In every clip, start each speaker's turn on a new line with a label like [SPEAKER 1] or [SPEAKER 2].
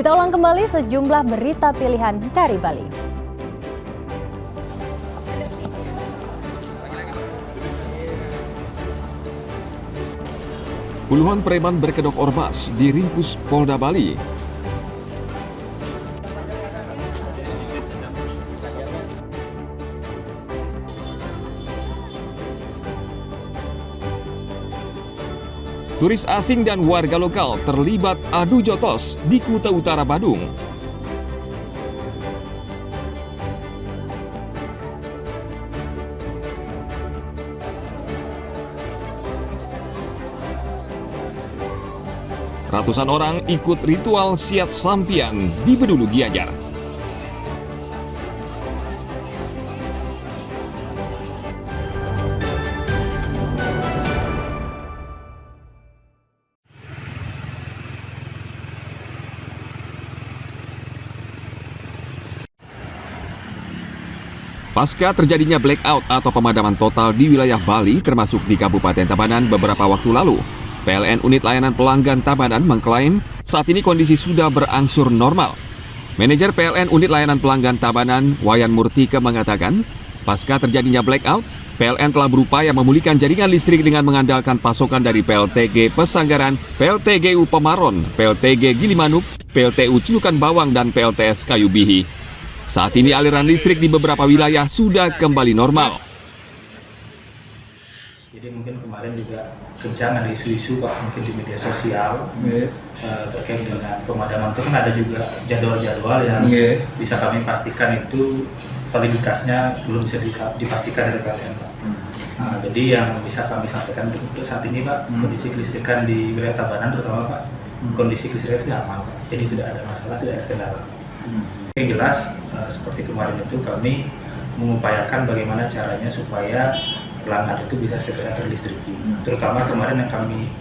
[SPEAKER 1] Kita ulang kembali sejumlah berita pilihan dari Bali.
[SPEAKER 2] Puluhan preman berkedok ormas diringkus Polda Bali. Turis asing dan warga lokal terlibat adu jotos di Kuta Utara Badung. Ratusan orang ikut ritual siat sampian di Bedulu Gianyar. Pasca terjadinya blackout atau pemadaman total di wilayah Bali termasuk di Kabupaten Tabanan beberapa waktu lalu, PLN Unit Layanan Pelanggan Tabanan mengklaim saat ini kondisi sudah berangsur normal. Manajer PLN Unit Layanan Pelanggan Tabanan, Wayan Murtika mengatakan, pasca terjadinya blackout, PLN telah berupaya memulihkan jaringan listrik dengan mengandalkan pasokan dari PLTG Pesanggaran, PLTGU Pemaron, PLTG Gilimanuk, PLTU Cilukan Bawang, dan PLTS Kayu Bihi. Saat ini aliran listrik di beberapa wilayah sudah kembali normal.
[SPEAKER 3] Jadi mungkin kemarin juga kencang ada isu-isu Pak, mungkin di media sosial terkait dengan pemadaman itu kan ada juga jadwal-jadwal yang bisa kami pastikan itu validitasnya belum bisa dipastikan dari PLN Pak. Nah, jadi yang bisa kami sampaikan untuk saat ini Pak, kondisi kelistrikan di wilayah Tabanan terutama Pak, kondisi kelistrikan sudah aman Pak. Jadi tidak ada masalah, tidak ada kendala. Yang jelas seperti kemarin itu kami mengupayakan bagaimana caranya supaya pelanggan itu bisa segera terlistriki. Terutama kemarin yang kami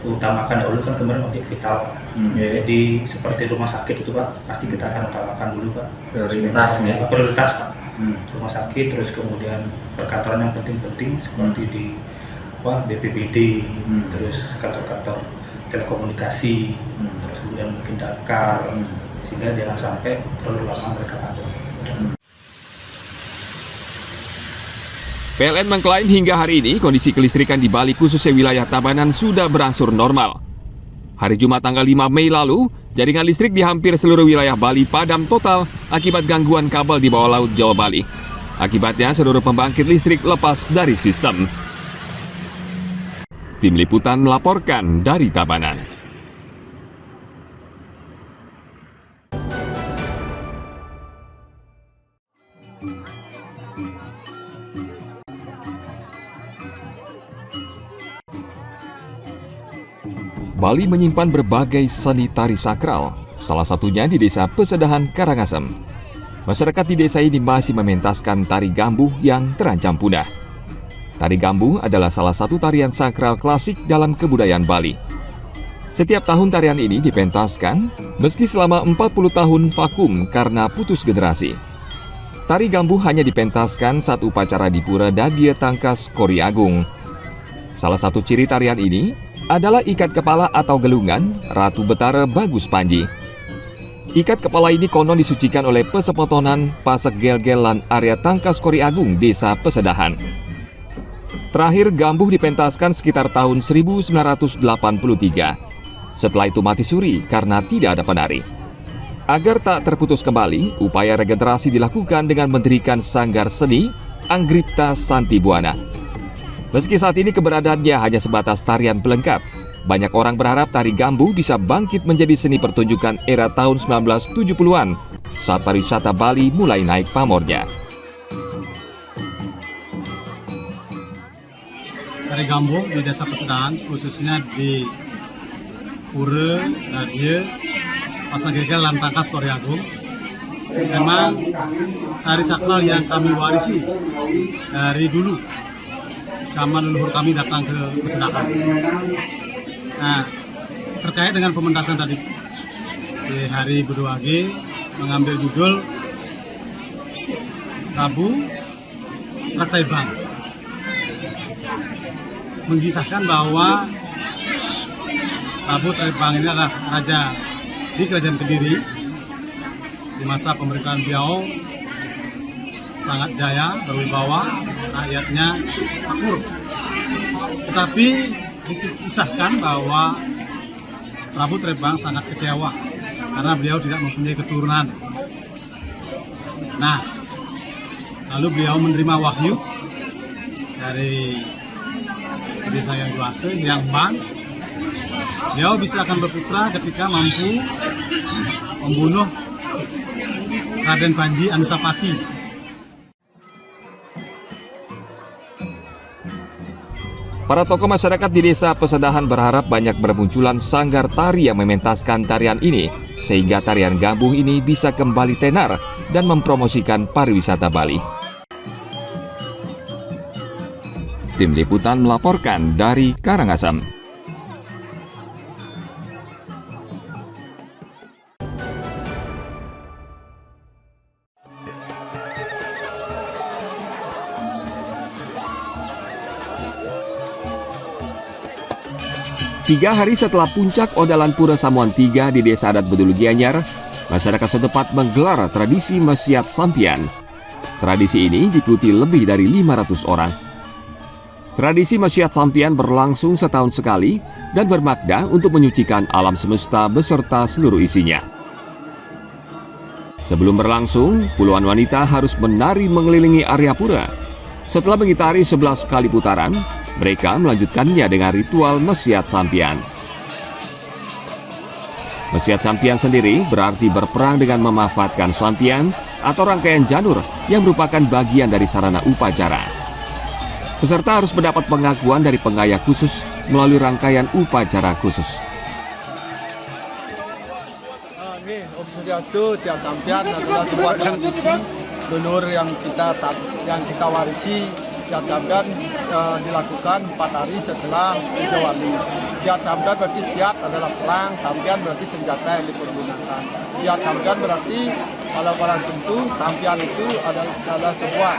[SPEAKER 3] utamakan dahulu kan kemarin objek vital. Jadi seperti rumah sakit itu Pak, pasti kita akan utamakan dulu Pak. Prioritas Pak. Rumah sakit, terus kemudian perkantoran yang penting-penting seperti di BPBD, terus kantor-kantor telekomunikasi, terus kemudian mungkin Dakar, sehingga jangan sampai terlalu lama mereka ada.
[SPEAKER 2] PLN mengklaim hingga hari ini kondisi kelistrikan di Bali khususnya wilayah Tabanan sudah berangsur normal. Hari Jumat tanggal 5 Mei lalu, jaringan listrik di hampir seluruh wilayah Bali padam total akibat gangguan kabel di bawah laut Jawa Bali. Akibatnya seluruh pembangkit listrik lepas dari sistem. Tim Liputan melaporkan dari Tabanan. Bali menyimpan berbagai seni tari sakral, salah satunya di Desa Pesedahan, Karangasem. Masyarakat di desa ini masih mementaskan tari gambuh yang terancam punah. Tari gambuh adalah salah satu tarian sakral klasik dalam kebudayaan Bali. Setiap tahun tarian ini dipentaskan, meski selama 40 tahun vakum karena putus generasi. Tari gambuh hanya dipentaskan saat upacara di Pura Dadia Tangkas Kori Agung. Salah satu ciri tarian ini adalah ikat kepala atau gelungan Ratu Betara Bagus Panji. Ikat kepala ini konon disucikan oleh Pesepotonan Pasek Gel-Gel lan area Tangkas Kori Agung Desa Pesedahan. Terakhir gambuh dipentaskan sekitar tahun 1983. Setelah itu mati suri karena tidak ada penari. Agar tak terputus kembali, upaya regenerasi dilakukan dengan mendirikan Sanggar Seni Anggripta Santi Buana. Meski saat ini keberadaannya hanya sebatas tarian pelengkap, banyak orang berharap tari gambuh bisa bangkit menjadi seni pertunjukan era tahun 1970-an saat pariwisata Bali mulai naik pamornya.
[SPEAKER 4] Tari gambuh di Desa Pesedahan, khususnya di Pura Dadia Pasek Gel-Gel lan Tangkas Kori Agung, memang tari sakral yang kami warisi dari dulu. Zaman leluhur kami datang ke Pesedahan. Nah, terkait dengan pementasan tadi di hari Beduage mengambil judul Rabu Rakai Bang, mengisahkan bahwa Rabu Rakai Bang ini adalah Raja di Kerajaan Kediri di masa pemerintahan beliau sangat jaya, berwibawa, rakyatnya makmur. Tetapi dikisahkan bahwa Prabu Trembang sangat kecewa karena beliau tidak mempunyai keturunan. Nah, lalu beliau menerima wahyu dari desa yang kuasa, yang bang. Beliau bisa akan berputra ketika mampu membunuh Raden Panji Anusapati.
[SPEAKER 2] Para tokoh masyarakat di desa Pesedahan berharap banyak bermunculan sanggar tari yang mementaskan tarian ini, sehingga tarian Gambuh ini bisa kembali tenar dan mempromosikan pariwisata Bali. Tim Liputan melaporkan dari Karangasem. Tiga hari setelah puncak Odalan Pura Samuan III di Desa Adat Bedulu Gianyar, masyarakat setempat menggelar tradisi Mesyat Sampian. Tradisi ini diikuti lebih dari 500 orang. Tradisi Mesyat Sampian berlangsung setahun sekali dan bermakna untuk menyucikan alam semesta beserta seluruh isinya. Sebelum berlangsung, puluhan wanita harus menari mengelilingi area pura. Setelah mengitari 11 kali putaran, mereka melanjutkannya dengan ritual Mesyat Sampian. Mesyat Sampian sendiri berarti berperang dengan memanfaatkan sampian atau rangkaian janur yang merupakan bagian dari sarana upacara. Peserta harus mendapat pengakuan dari pengayak khusus melalui rangkaian upacara khusus.
[SPEAKER 5] Ini Om Swastiastu, Mesyat Sampian adalah sebuah tradisi leluhur yang kita warisi. Mesyat Sampian dilakukan 4 hari setelah Jawali. Mesyat Sampian berarti Mesyat adalah perang, Sampian berarti senjata yang dipergunakan. Mesyat Sampian berarti kalau orang tentu Sampian itu adalah sebuah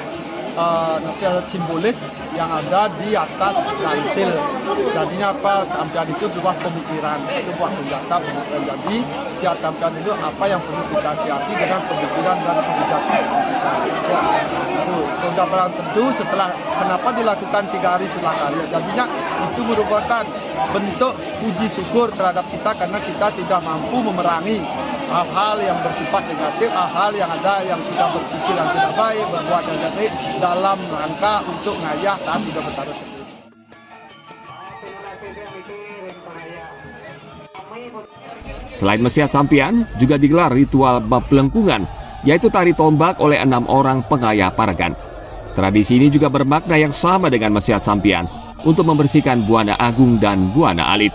[SPEAKER 5] simbolis yang ada di atas kansil. Jadinya apa? Sampian itu sebuah pemikiran, itu sebuah senjata pemikiran. Jadi Mesyat Sampian itu apa yang perlu kita siasati dengan pemikiran dan kebijaksanaan kita. Itu untuk perang tentu setelah kenapa dilakukan 3 hari setelah karya. Jadinya itu merupakan bentuk puji syukur terhadap kita karena kita tidak mampu memerangi hal-hal yang bersifat negatif, hal-hal yang ada yang kita berpikir yang tidak baik, berbuat yang negatif dalam rangka untuk ngayah saat tidak bertaruh sendiri.
[SPEAKER 2] Selain Mesyat Sampian, juga digelar ritual Bapelengkungan, yaitu tari tombak oleh 6 orang pengayah Paragan. Tradisi ini juga bermakna yang sama dengan Mesyat Sampian untuk membersihkan Buana Agung dan Buana Alit.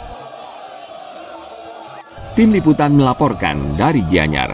[SPEAKER 2] Tim Liputan melaporkan dari Gianyar.